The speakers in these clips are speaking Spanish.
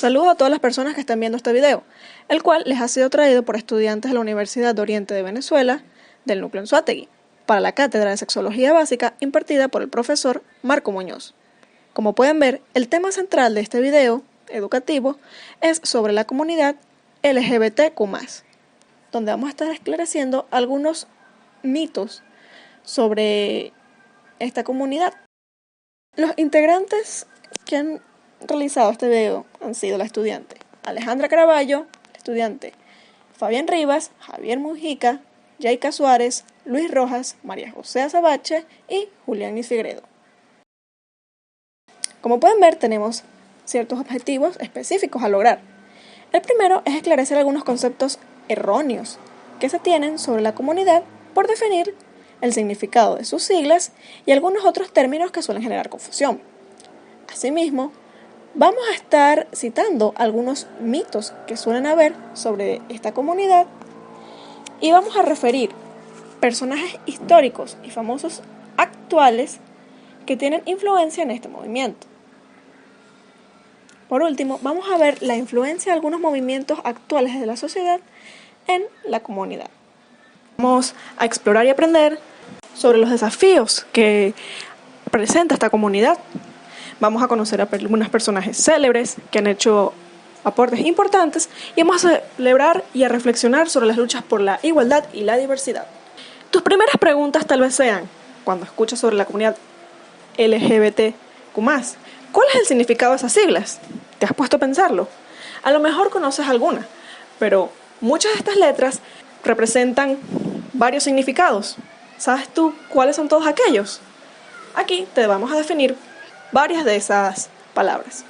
Saludos a todas las personas que están viendo este video, el cual les ha sido traído por estudiantes de la Universidad de Oriente de Venezuela, del núcleo Anzoátegui, para la cátedra de Sexología Básica impartida por el profesor Marco Muñoz. Como pueden ver, el tema central de este video educativo es sobre la comunidad LGBTQ+, donde vamos a estar esclareciendo algunos mitos sobre esta comunidad. Los integrantes que han realizado este video han sido la estudiante Alejandra Caraballo, el estudiante Fabián Rivas, Javier Mujica, Yaika Suárez, Luis Rojas, María José Azabache y Julián Nisfigredo. Como pueden ver, tenemos ciertos objetivos específicos a lograr. El primero es esclarecer algunos conceptos erróneos que se tienen sobre la comunidad por definir el significado de sus siglas y algunos otros términos que suelen generar confusión. Asimismo, vamos a estar citando algunos mitos que suelen haber sobre esta comunidad y vamos a referir personajes históricos y famosos actuales que tienen influencia en este movimiento. Por último, vamos a ver la influencia de algunos movimientos actuales de la sociedad en la comunidad. Vamos a explorar y aprender sobre los desafíos que presenta esta comunidad. Vamos a conocer a algunos personajes célebres que han hecho aportes importantes y vamos a celebrar y a reflexionar sobre las luchas por la igualdad y la diversidad. Tus primeras preguntas tal vez sean, cuando escuchas sobre la comunidad LGBTQ+, ¿cuál es el significado de esas siglas? ¿Te has puesto a pensarlo? A lo mejor conoces alguna, pero muchas de estas letras representan varios significados. ¿Sabes tú cuáles son todos aquellos? Aquí te vamos a definir varias de esas palabras.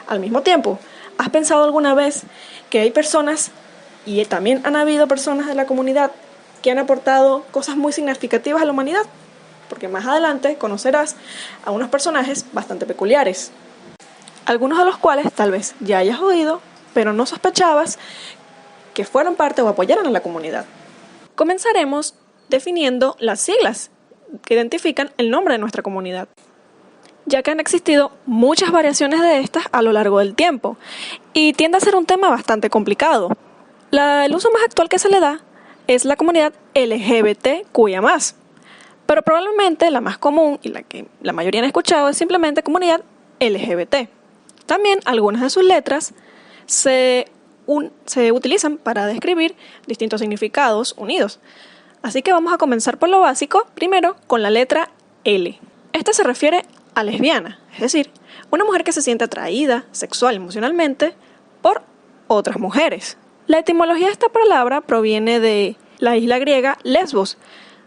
Al mismo tiempo, ¿has pensado alguna vez que hay personas, y también han habido personas de la comunidad, que han aportado cosas muy significativas a la humanidad? Porque más adelante conocerás a unos personajes bastante peculiares, algunos de los cuales tal vez ya hayas oído, pero no sospechabas que fueran parte o apoyaran a la comunidad. Comenzaremos definiendo las siglas que identifican el nombre de nuestra comunidad, ya que han existido muchas variaciones de estas a lo largo del tiempo y tiende a ser un tema bastante complicado. El uso más actual que se le da es la comunidad LGBTQIA+, pero probablemente la más común y la que la mayoría han escuchado es simplemente comunidad LGBT. También algunas de sus letras se utilizan para describir distintos significados unidos. Así que vamos a comenzar por lo básico, primero con la letra L. Esta se refiere a lesbiana, es decir, una mujer que se siente atraída sexual y emocionalmente por otras mujeres. La etimología de esta palabra proviene de la isla griega Lesbos,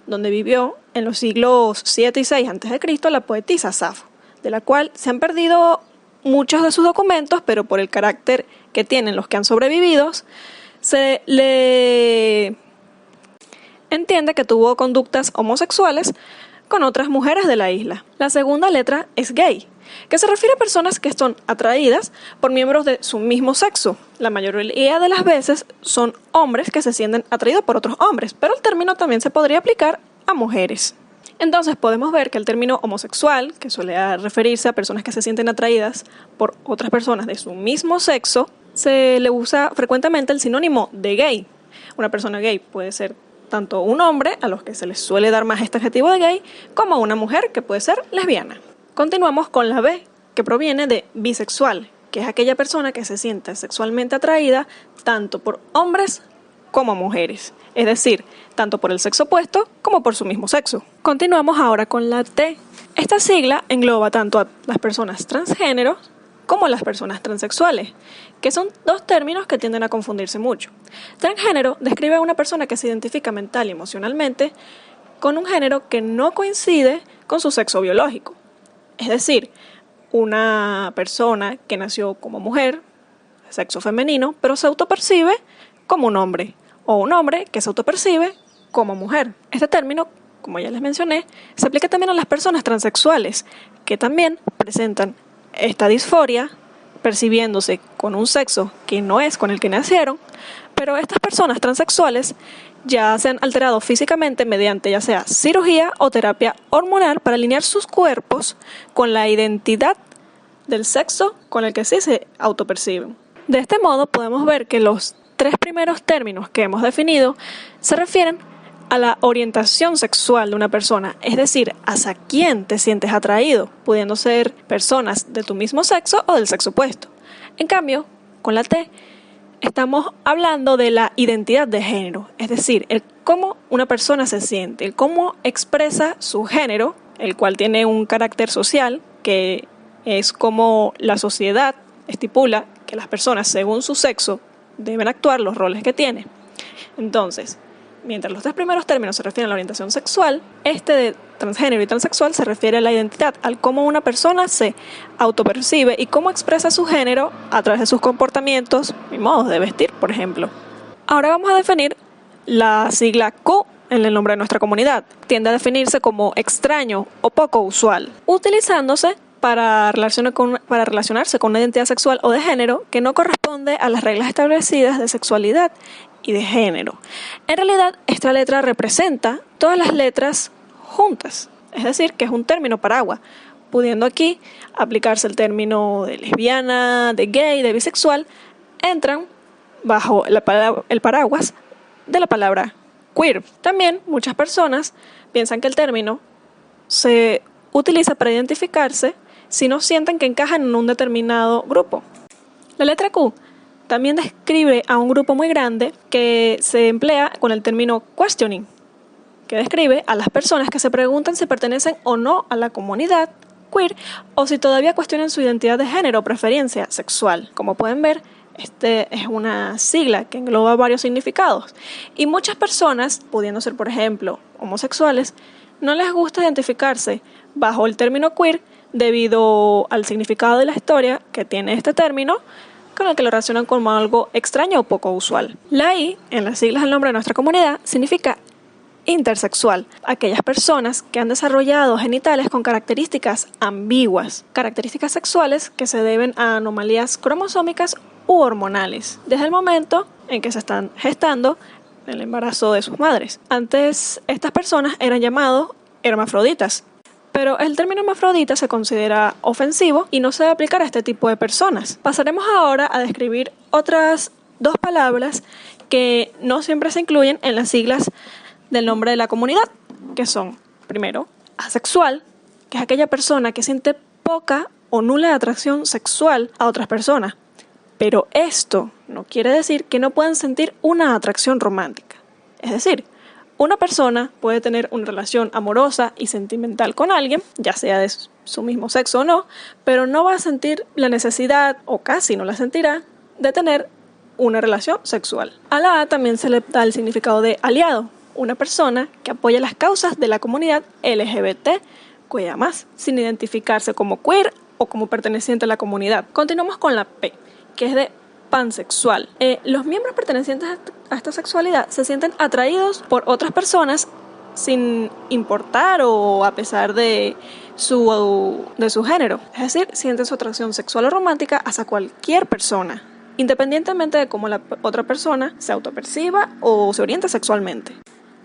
donde vivió en los siglos 7 y 6 a.C. la poetisa Safo, de la cual se han perdido muchos de sus documentos, pero por el carácter que tienen los que han sobrevivido, se le entiende que tuvo conductas homosexuales con otras mujeres de la isla. La segunda letra es gay, que se refiere a personas que son atraídas por miembros de su mismo sexo. La mayoría de las veces son hombres que se sienten atraídos por otros hombres, pero el término también se podría aplicar a mujeres. Entonces podemos ver que el término homosexual, que suele referirse a personas que se sienten atraídas por otras personas de su mismo sexo, se le usa frecuentemente el sinónimo de gay. Una persona gay puede ser tanto un hombre, a los que se les suele dar más este adjetivo de gay, como una mujer, que puede ser lesbiana. Continuamos con la B, que proviene de bisexual, que es aquella persona que se siente sexualmente atraída tanto por hombres como mujeres, es decir, tanto por el sexo opuesto como por su mismo sexo. Continuamos ahora con la T. Esta sigla engloba tanto a las personas transgéneros como a las personas transexuales, que son dos términos que tienden a confundirse mucho. Transgénero describe a una persona que se identifica mental y emocionalmente con un género que no coincide con su sexo biológico. Es decir, una persona que nació como mujer, sexo femenino, pero se autopercibe como un hombre, o un hombre que se autopercibe como mujer. Este término, como ya les mencioné, se aplica también a las personas transexuales, que también presentan esta disforia, percibiéndose con un sexo que no es con el que nacieron, pero estas personas transexuales ya se han alterado físicamente mediante ya sea cirugía o terapia hormonal para alinear sus cuerpos con la identidad del sexo con el que sí se autoperciben. De este modo podemos ver que los 3 primeros términos que hemos definido se refieren a la orientación sexual de una persona, es decir, hacia quién te sientes atraído, pudiendo ser personas de tu mismo sexo o del sexo opuesto. En cambio, con la T, estamos hablando de la identidad de género, es decir, el cómo una persona se siente, el cómo expresa su género, el cual tiene un carácter social, que es como la sociedad estipula que las personas, según su sexo, deben actuar, los roles que tienen. Entonces, mientras los 3 primeros términos se refieren a la orientación sexual, este de transgénero y transexual se refiere a la identidad, al cómo una persona se autopercibe y cómo expresa su género a través de sus comportamientos y modos de vestir, por ejemplo. Ahora vamos a definir la sigla Q en el nombre de nuestra comunidad. Tiende a definirse como extraño o poco usual, utilizándose para relacionarse con una identidad sexual o de género que no corresponde a las reglas establecidas de sexualidad y de género. En realidad, esta letra representa todas las letras juntas, es decir, que es un término paraguas, pudiendo aquí aplicarse el término de lesbiana, de gay, de bisexual, entran bajo el paraguas de la palabra queer. También muchas personas piensan que el término se utiliza para identificarse si no sienten que encajan en un determinado grupo. La letra Q también describe a un grupo muy grande que se emplea con el término questioning, que describe a las personas que se preguntan si pertenecen o no a la comunidad queer o si todavía cuestionan su identidad de género o preferencia sexual. Como pueden ver, este es una sigla que engloba varios significados y muchas personas, pudiendo ser por ejemplo homosexuales, no les gusta identificarse bajo el término queer debido al significado de la historia que tiene este término, con el que lo relacionan como algo extraño o poco usual. La I, en las siglas del nombre de nuestra comunidad, significa intersexual, aquellas personas que han desarrollado genitales con características ambiguas, características sexuales que se deben a anomalías cromosómicas u hormonales, desde el momento en que se están gestando el embarazo de sus madres. Antes, estas personas eran llamados hermafroditas, pero el término hermafrodita se considera ofensivo y no se debe aplicar a este tipo de personas. Pasaremos ahora a describir otras 2 palabras que no siempre se incluyen en las siglas del nombre de la comunidad, que son, primero, asexual, que es aquella persona que siente poca o nula atracción sexual a otras personas. Pero esto no quiere decir que no puedan sentir una atracción romántica. Es decir, una persona puede tener una relación amorosa y sentimental con alguien, ya sea de su mismo sexo o no, pero no va a sentir la necesidad, o casi no la sentirá, de tener una relación sexual. A la A también se le da el significado de aliado, una persona que apoya las causas de la comunidad LGBTQIA+, sin identificarse como queer o como perteneciente a la comunidad. Continuamos con la P, que es de pansexual. Los miembros pertenecientes a esta sexualidad se sienten atraídos por otras personas sin importar o a pesar de su género. Es decir, sienten su atracción sexual o romántica hacia cualquier persona, independientemente de cómo la otra persona se autoperciba o se oriente sexualmente.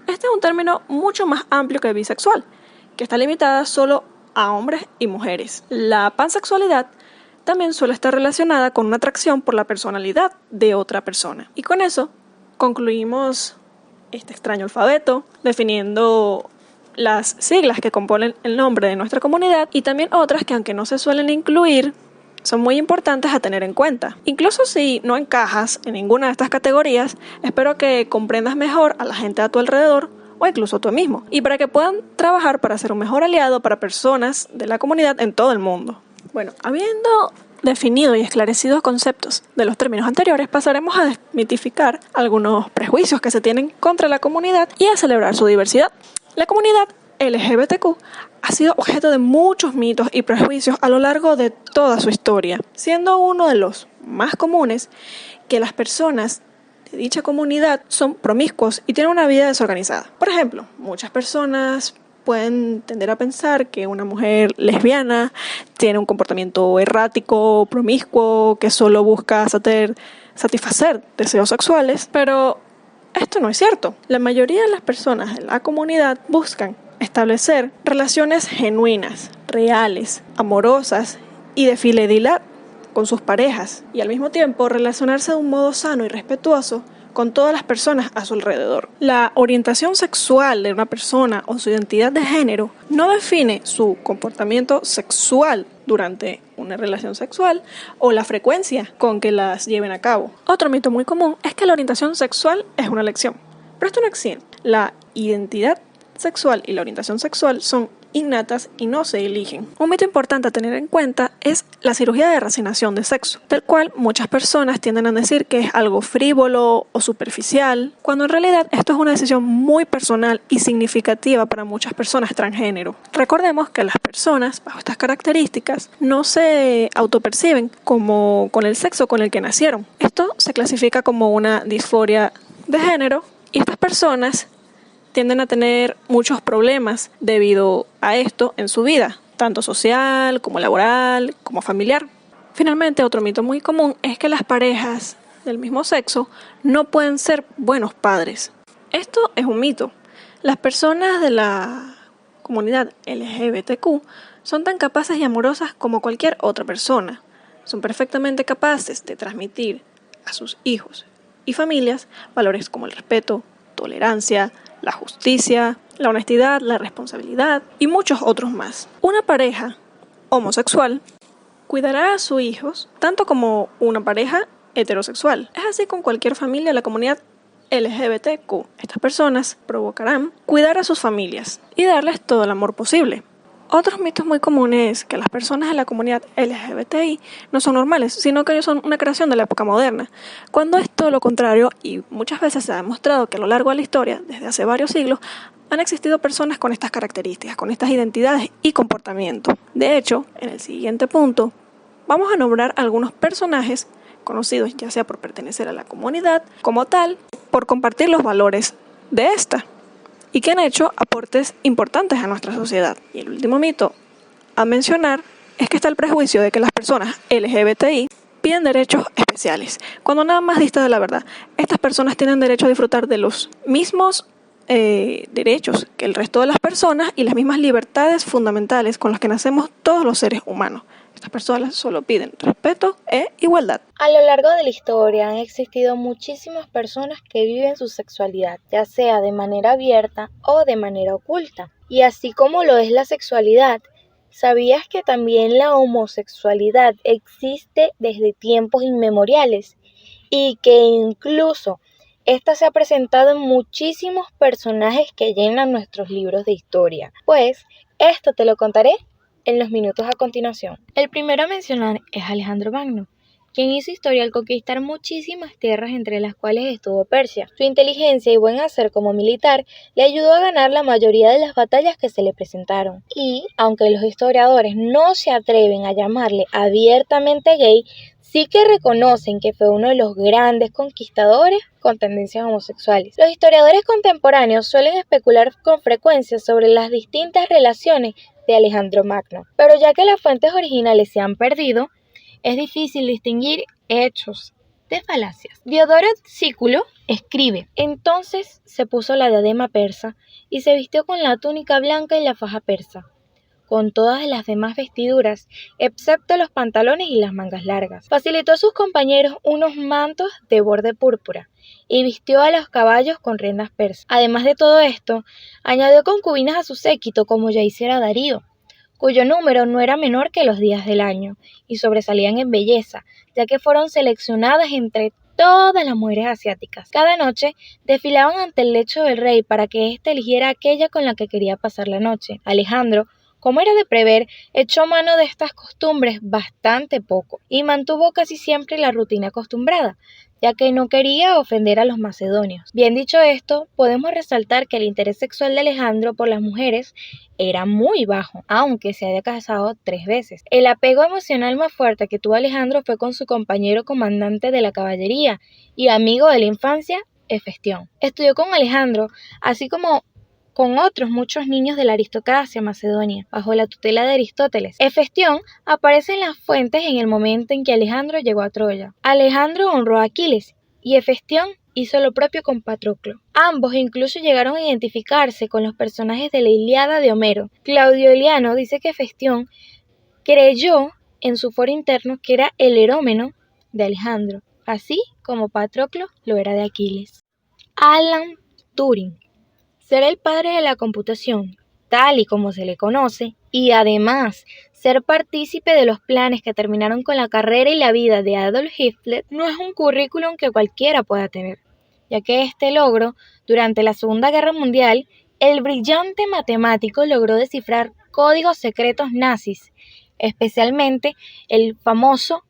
Este es un término mucho más amplio que bisexual, que está limitada solo a hombres y mujeres. La pansexualidad también suele estar relacionada con una atracción por la personalidad de otra persona. Y con eso concluimos este extraño alfabeto, definiendo las siglas que componen el nombre de nuestra comunidad y también otras que, aunque no se suelen incluir, son muy importantes a tener en cuenta. Incluso si no encajas en ninguna de estas categorías, espero que comprendas mejor a la gente a tu alrededor o incluso tú mismo, y para que puedan trabajar para ser un mejor aliado para personas de la comunidad en todo el mundo. Bueno, habiendo definido y esclarecido conceptos de los términos anteriores, pasaremos a desmitificar algunos prejuicios que se tienen contra la comunidad y a celebrar su diversidad. La comunidad LGBTQ ha sido objeto de muchos mitos y prejuicios a lo largo de toda su historia, siendo uno de los más comunes que las personas de dicha comunidad son promiscuos y tienen una vida desorganizada. Por ejemplo, muchas personas pueden tender a pensar que una mujer lesbiana tiene un comportamiento errático, promiscuo, que solo busca satisfacer deseos sexuales, pero esto no es cierto. La mayoría de las personas de la comunidad buscan establecer relaciones genuinas, reales, amorosas y de fidelidad con sus parejas y al mismo tiempo relacionarse de un modo sano y respetuoso con todas las personas a su alrededor. La orientación sexual de una persona o su identidad de género no define su comportamiento sexual durante una relación sexual o la frecuencia con que las lleven a cabo. Otro mito muy común es que la orientación sexual es una elección, pero esto no es cierto. La identidad sexual y la orientación sexual son innatas y no se eligen. Un mito importante a tener en cuenta es la cirugía de reasignación de sexo, del cual muchas personas tienden a decir que es algo frívolo o superficial, cuando en realidad esto es una decisión muy personal y significativa para muchas personas transgénero. Recordemos que las personas bajo estas características no se autoperciben como con el sexo con el que nacieron. Esto se clasifica como una disforia de género y estas personas tienden a tener muchos problemas debido a esto en su vida, tanto social, como laboral, como familiar. Finalmente, otro mito muy común es que las parejas del mismo sexo no pueden ser buenos padres. Esto es un mito. Las personas de la comunidad LGBTQ son tan capaces y amorosas como cualquier otra persona. Son perfectamente capaces de transmitir a sus hijos y familias valores como el respeto, tolerancia, la justicia, la honestidad, la responsabilidad y muchos otros más. Una pareja homosexual cuidará a sus hijos tanto como una pareja heterosexual. Es así con cualquier familia de la comunidad LGBTQ. Estas personas provocarán cuidar a sus familias y darles todo el amor posible. Otros mitos muy comunes es que las personas de la comunidad LGBTI no son normales, sino que ellos son una creación de la época moderna, cuando es todo lo contrario y muchas veces se ha demostrado que a lo largo de la historia, desde hace varios siglos, han existido personas con estas características, con estas identidades y comportamientos. De hecho, en el siguiente punto, vamos a nombrar algunos personajes conocidos ya sea por pertenecer a la comunidad como tal, por compartir los valores de esta, y que han hecho aportes importantes a nuestra sociedad. Y el último mito a mencionar es que está el prejuicio de que las personas LGBTI piden derechos especiales, cuando nada más dista de la verdad. Estas personas tienen derecho a disfrutar de los mismos derechos que el resto de las personas y las mismas libertades fundamentales con las que nacemos todos los seres humanos. Estas personas solo piden respeto e igualdad. A lo largo de la historia han existido muchísimas personas que viven su sexualidad, ya sea de manera abierta o de manera oculta. Y así como lo es la sexualidad, ¿sabías que también la homosexualidad existe desde tiempos inmemoriales? Y que incluso esta se ha presentado en muchísimos personajes que llenan nuestros libros de historia. Pues esto te lo contaré en los minutos a continuación. El primero a mencionar es Alejandro Magno, quien hizo historia al conquistar muchísimas tierras entre las cuales estuvo Persia. Su inteligencia y buen hacer como militar le ayudó a ganar la mayoría de las batallas que se le presentaron. Y, aunque los historiadores no se atreven a llamarle abiertamente gay, sí que reconocen que fue uno de los grandes conquistadores con tendencias homosexuales. Los historiadores contemporáneos suelen especular con frecuencia sobre las distintas relaciones de Alejandro Magno, pero ya que las fuentes originales se han perdido, es difícil distinguir hechos de falacias. Diodoro Sículo escribe: entonces se puso la diadema persa y se vistió con la túnica blanca y la faja persa, con todas las demás vestiduras, excepto los pantalones y las mangas largas. Facilitó a sus compañeros unos mantos de borde púrpura y vistió a los caballos con riendas persas. Además de todo esto, añadió concubinas a su séquito como ya hiciera Darío, cuyo número no era menor que los días del año, y sobresalían en belleza, ya que fueron seleccionadas entre todas las mujeres asiáticas. Cada noche desfilaban ante el lecho del rey para que éste eligiera aquella con la que quería pasar la noche. Alejandro, como era de prever, echó mano de estas costumbres bastante poco y mantuvo casi siempre la rutina acostumbrada, ya que no quería ofender a los macedonios. Bien dicho esto, podemos resaltar que el interés sexual de Alejandro por las mujeres era muy bajo, aunque se haya casado 3 veces. El apego emocional más fuerte que tuvo Alejandro fue con su compañero comandante de la caballería y amigo de la infancia, Hefestión. Estudió con Alejandro, así como con otros muchos niños de la aristocracia macedonia, bajo la tutela de Aristóteles. Hefestión aparece en las fuentes en el momento en que Alejandro llegó a Troya. Alejandro honró a Aquiles y Hefestión hizo lo propio con Patroclo. Ambos incluso llegaron a identificarse con los personajes de la Ilíada de Homero. Claudio Eliano dice que Hefestión creyó en su foro interno que era el erómeno de Alejandro, así como Patroclo lo era de Aquiles. Alan Turing, ser el padre de la computación, tal y como se le conoce, y además ser partícipe de los planes que terminaron con la carrera y la vida de Adolf Hitler, no es un currículum que cualquiera pueda tener, ya que este logro, durante la Segunda Guerra Mundial, el brillante matemático logró descifrar códigos secretos nazis, especialmente el famoso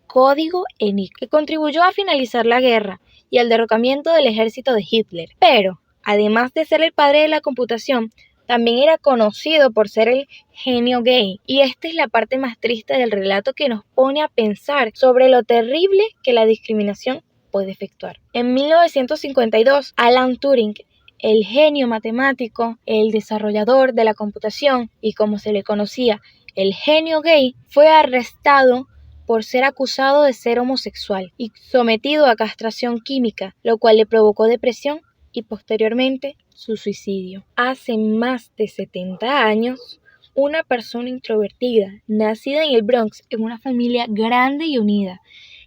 Código Enigma, que contribuyó a finalizar la guerra y al derrocamiento del ejército de Hitler. Pero, además de ser el padre de la computación, también era conocido por ser el genio gay. Y esta es la parte más triste del relato que nos pone a pensar sobre lo terrible que la discriminación puede efectuar. En 1952, Alan Turing, el genio matemático, el desarrollador de la computación y como se le conocía, el genio gay, fue arrestado por ser acusado de ser homosexual y sometido a castración química, lo cual le provocó depresión y posteriormente su suicidio. Hace más de 70 años, una persona introvertida, nacida en el Bronx en una familia grande y unida,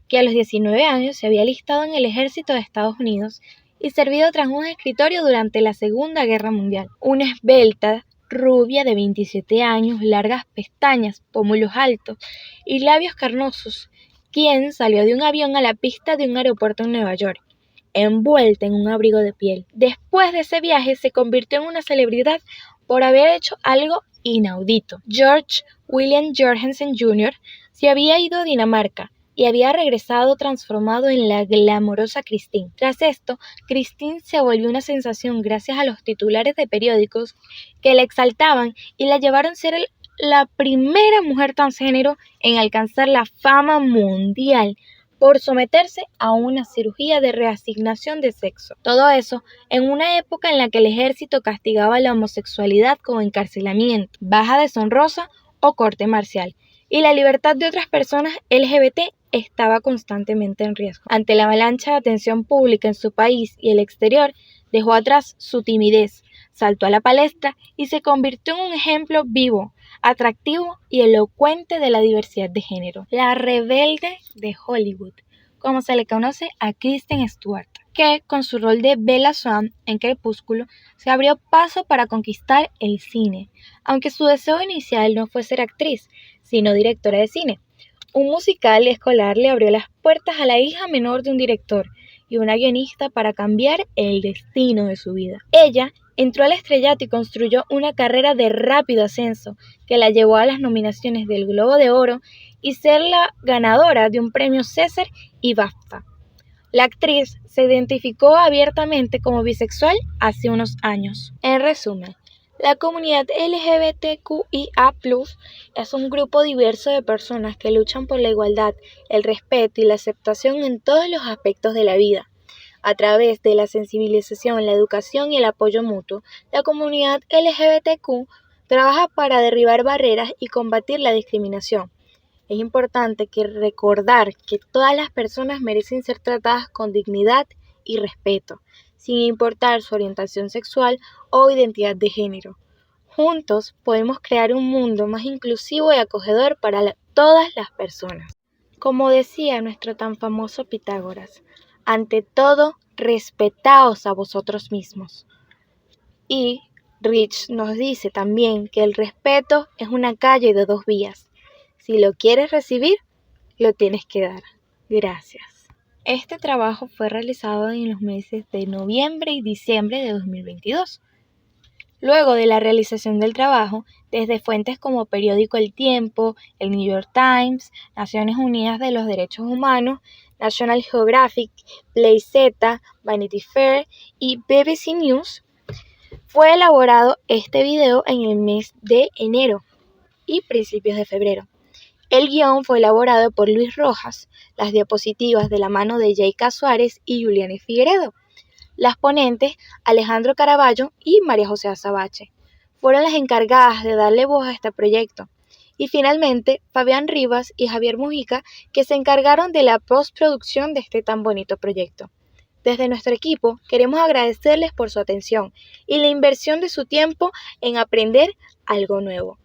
que a los 19 años se había alistado en el ejército de Estados Unidos y servido tras un escritorio durante la Segunda Guerra Mundial. Una esbelta, rubia de 27 años, largas pestañas, pómulos altos y labios carnosos, quien salió de un avión a la pista de un aeropuerto en Nueva York, envuelta en un abrigo de piel. Después de ese viaje se convirtió en una celebridad por haber hecho algo inaudito. George William Jorgensen Jr. se había ido a Dinamarca y había regresado transformado en la glamorosa Christine. Tras esto, Christine se volvió una sensación gracias a los titulares de periódicos que la exaltaban y la llevaron a ser la primera mujer transgénero en alcanzar la fama mundial por someterse a una cirugía de reasignación de sexo. Todo eso en una época en la que el ejército castigaba la homosexualidad con encarcelamiento, baja deshonrosa o corte marcial, y la libertad de otras personas LGBT estaba constantemente en riesgo. Ante la avalancha de atención pública en su país y el exterior, dejó atrás su timidez, saltó a la palestra y se convirtió en un ejemplo vivo, atractivo y elocuente de la diversidad de género. La rebelde de Hollywood, como se le conoce a Kristen Stewart, que con su rol de Bella Swan en Crepúsculo se abrió paso para conquistar el cine, aunque su deseo inicial no fue ser actriz, sino directora de cine. Un musical escolar le abrió las puertas a la hija menor de un director y una guionista para cambiar el destino de su vida. Ella entró al estrellato y construyó una carrera de rápido ascenso que la llevó a las nominaciones del Globo de Oro y ser la ganadora de un premio César y BAFTA. La actriz se identificó abiertamente como bisexual hace unos años. En resumen, la comunidad LGBTQIA+ es un grupo diverso de personas que luchan por la igualdad, el respeto y la aceptación en todos los aspectos de la vida. A través de la sensibilización, la educación y el apoyo mutuo, la comunidad LGBTQ trabaja para derribar barreras y combatir la discriminación. Es importante recordar que todas las personas merecen ser tratadas con dignidad y respeto, sin importar su orientación sexual o identidad de género. Juntos podemos crear un mundo más inclusivo y acogedor para todas las personas. Como decía nuestro tan famoso Pitágoras, ante todo, respetaos a vosotros mismos. Y Rich nos dice también que el respeto es una calle de dos vías. Si lo quieres recibir, lo tienes que dar. Gracias. Este trabajo fue realizado en los meses de noviembre y diciembre de 2022. Luego de la realización del trabajo, desde fuentes como periódico El Tiempo, el New York Times, Naciones Unidas de los Derechos Humanos, National Geographic, PlayZ, Vanity Fair y BBC News, fue elaborado este video en el mes de enero y principios de febrero. El guión fue elaborado por Luis Rojas, las diapositivas de la mano de Jayka Suárez y Juliane Figueredo. Las ponentes, Alejandro Caraballo y María José Azabache, fueron las encargadas de darle voz a este proyecto. Y finalmente, Fabián Rivas y Javier Mujica, que se encargaron de la postproducción de este tan bonito proyecto. Desde nuestro equipo, queremos agradecerles por su atención y la inversión de su tiempo en aprender algo nuevo.